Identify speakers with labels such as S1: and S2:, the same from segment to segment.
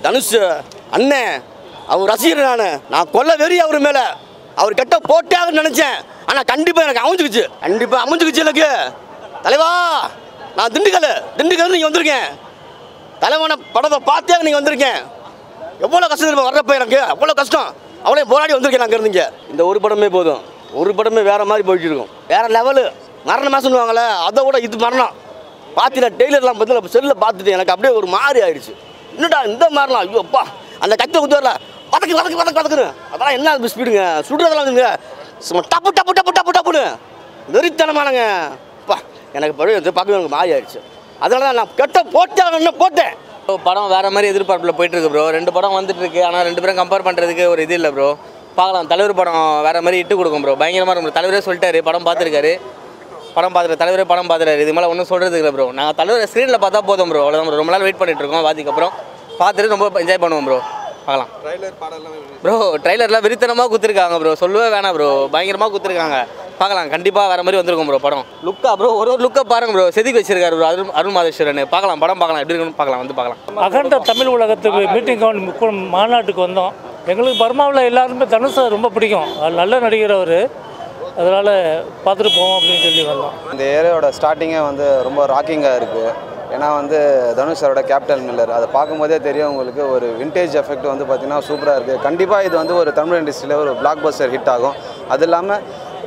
S1: தனுஷ் அண்ணன் அவர் ரசிகர் நான் கொல்ல வெறி அவர் மேலே அவர் கெட்ட போட்டாக நினச்சேன். ஆனால் கண்டிப்பாக எனக்கு அமைஞ்சுக்குச்சு எனக்கு. தலைவா நான் திண்டுக்கல் நீங்கள் வந்திருக்கேன். தலைவனை படத்தை பார்த்தே நீங்கள் வந்திருக்கேன். எவ்வளோ கஷ்டம் வர்றப்ப எனக்கு அவ்வளோ கஷ்டம். அவ்வளோ போராடி வந்திருக்கேன் நாங்கள் இருந்தீங்க. இந்த ஒரு படமே போதும். ஒரு படமே வேறு மாதிரி போயிட்டு இருக்கும். வேறு லெவலு மரணமாக சொல்லுவாங்களே அதை விட இது மரணம். பார்த்தீங்கன்னா டெய்லர்லாம் பார்த்து செல்லில் பார்த்துட்டு எனக்கு அப்படியே ஒரு மாதிரி ஆயிடுச்சு. என்னடா இந்த மாதிரிலாம் ஐயோ அப்பா அந்த கத்தை குத்துவரில் வதக்குன்னு அதெல்லாம் என்ன ஸ்பீடுங்க சுடுறதெல்லாம் வந்துங்க சும்மா டப்புன்னு வெறித்தனமானங்க. அப்பா எனக்கு பார்க்கவே எனக்கு மாறி ஆயிடுச்சு. அதனால தான் நான் கெட்ட போட்டேன்.
S2: படம் வேறு மாதிரி எதிர்பார்ப்பில் போயிட்டுருக்கு ப்ரோ. 2 படம் வந்துட்டு இருக்கு. ஆனால் 2 பேரும் கம்பேர் பண்ணுறதுக்கு ஒரு இது இல்லை ப்ரோ. பார்க்கலாம். தலைவர் படம் வேறு மாதிரி இட்டு கொடுக்கும் ப்ரோ. பயங்கரமாக இருக்கும். தலைவரே சொல்லிட்டாரு படம் பார்த்துருக்காரு. தலைவரே படம் பார்த்துறாரு. இது மேலே ஒன்றும் சொல்கிறதுக்கு இல்லை ப்ரோ. நாங்கள் தலைவரை ஸ்க்ரீனில் பார்த்தா போதும் ப்ரோ. அவ்வளோதான் ப்ரோ. ரொம்ப நாள் வெயிட் பண்ணிட்டு இருக்கோம். அதுக்கப்புறம் பார்த்துட்டு ரொம்ப என்ஜாய் பண்ணுவோம் ப்ரோ. பார்க்கலாம் ப்ரோ. ட்ரைலர்லாம் வெறித்தனமாக குத்துருக்காங்க ப்ரோ. சொல்லவே வேணாம் ப்ரோ. பயங்கரமாக குத்துருக்காங்க. பார்க்கலாம். கண்டிப்பாக வேறு மாதிரி வந்திருக்கும் ப்ரோ படம். லுக்கா ப்ரோ ஒரு லுக்கை பாருங்க ப்ரோ. செதுக்கி வச்சிருக்காரு ப்ரோ அருண் மாதேஸ்வரன். பார்க்கலாம் படம் பார்க்கலாம். எப்படி இருக்குன்னு பார்க்கலாம். வந்து பார்க்கலாம்.
S3: அகண்ட தமிழ் உலகத்துக்கு மீட்டிங் மாநாட்டுக்கு வந்தோம். எங்களுக்கு பர்மாவில் எல்லாருமே தனுஷை ரொம்ப பிடிக்கும். நல்ல நடிகர் அவர். அதனால் பார்த்துட்டு போவோம் அப்படின்னு சொல்லி வந்தோம்.
S4: இந்த ஏரியாவோட ஸ்டார்டிங்கே வந்து ரொம்ப ராக்கிங்காக இருக்குது. ஏன்னா வந்து தனுஷரோட கேப்டன் மில்லர் அதை பார்க்கும்போதே தெரியும் உங்களுக்கு. ஒரு விண்டேஜ் எஃபெக்ட் வந்து பார்த்திங்கன்னா சூப்பராக இருக்குது. கண்டிப்பாக இது வந்து ஒரு தமிழ் இண்டஸ்ட்ரியில் ஒரு பிளாக் பஸ்டர் ஹிட் ஆகும். அது இல்லாமல்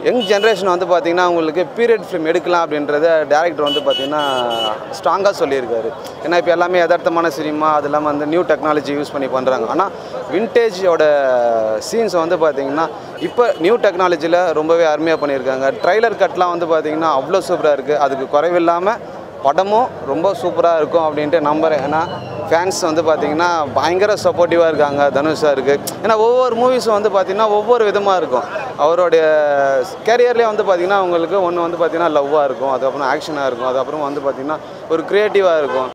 S4: யங் ஜென்ரேஷன் வந்து பார்த்திங்கன்னா உங்களுக்கு பீரியட் ஃபிலிம் எடுக்கலாம் அப்படின்றத டேரக்டர் வந்து பார்த்திங்கன்னா ஸ்ட்ராங்காக சொல்லியிருக்காரு. ஏன்னா இப்போ எல்லாமே யதார்த்தமான சினிமா அது இல்லாமல் வந்து நியூ டெக்னாலஜி யூஸ் பண்ணி பண்ணுறாங்க. ஆனால் விண்டேஜோட சீன்ஸை வந்து பார்த்திங்கன்னா இப்போ நியூ டெக்னாலஜியில் ரொம்பவே அருமையாக பண்ணியிருக்காங்க. ட்ரைலர் கட்லாம் வந்து பார்த்திங்கன்னா அவ்வளோ சூப்பராக இருக்குது. அதுக்கு குறைவில்லாமல் படமும் ரொம்ப சூப்பராக இருக்கும் அப்படின்ட்டு நம்புகிறேன். ஏன்னா ஃபேன்ஸ் வந்து பார்த்திங்கன்னா பயங்கர சப்போர்ட்டிவாக இருக்காங்க தனுஷாக இருக்குது. ஏன்னா ஒவ்வொரு மூவிஸும் வந்து பார்த்திங்கன்னா ஒவ்வொரு விதமாக இருக்கும். அவருடைய கேரியர்லேயே வந்து பார்த்திங்கன்னா உங்களுக்கு ஒன்று வந்து பார்த்திங்கன்னா லவ்வாக இருக்கும். அதுக்கப்புறம் ஆக்ஷனாக இருக்கும். அதுக்கப்புறம் வந்து பார்த்திங்கன்னா ஒரு க்ரியேட்டிவாக இருக்கும்.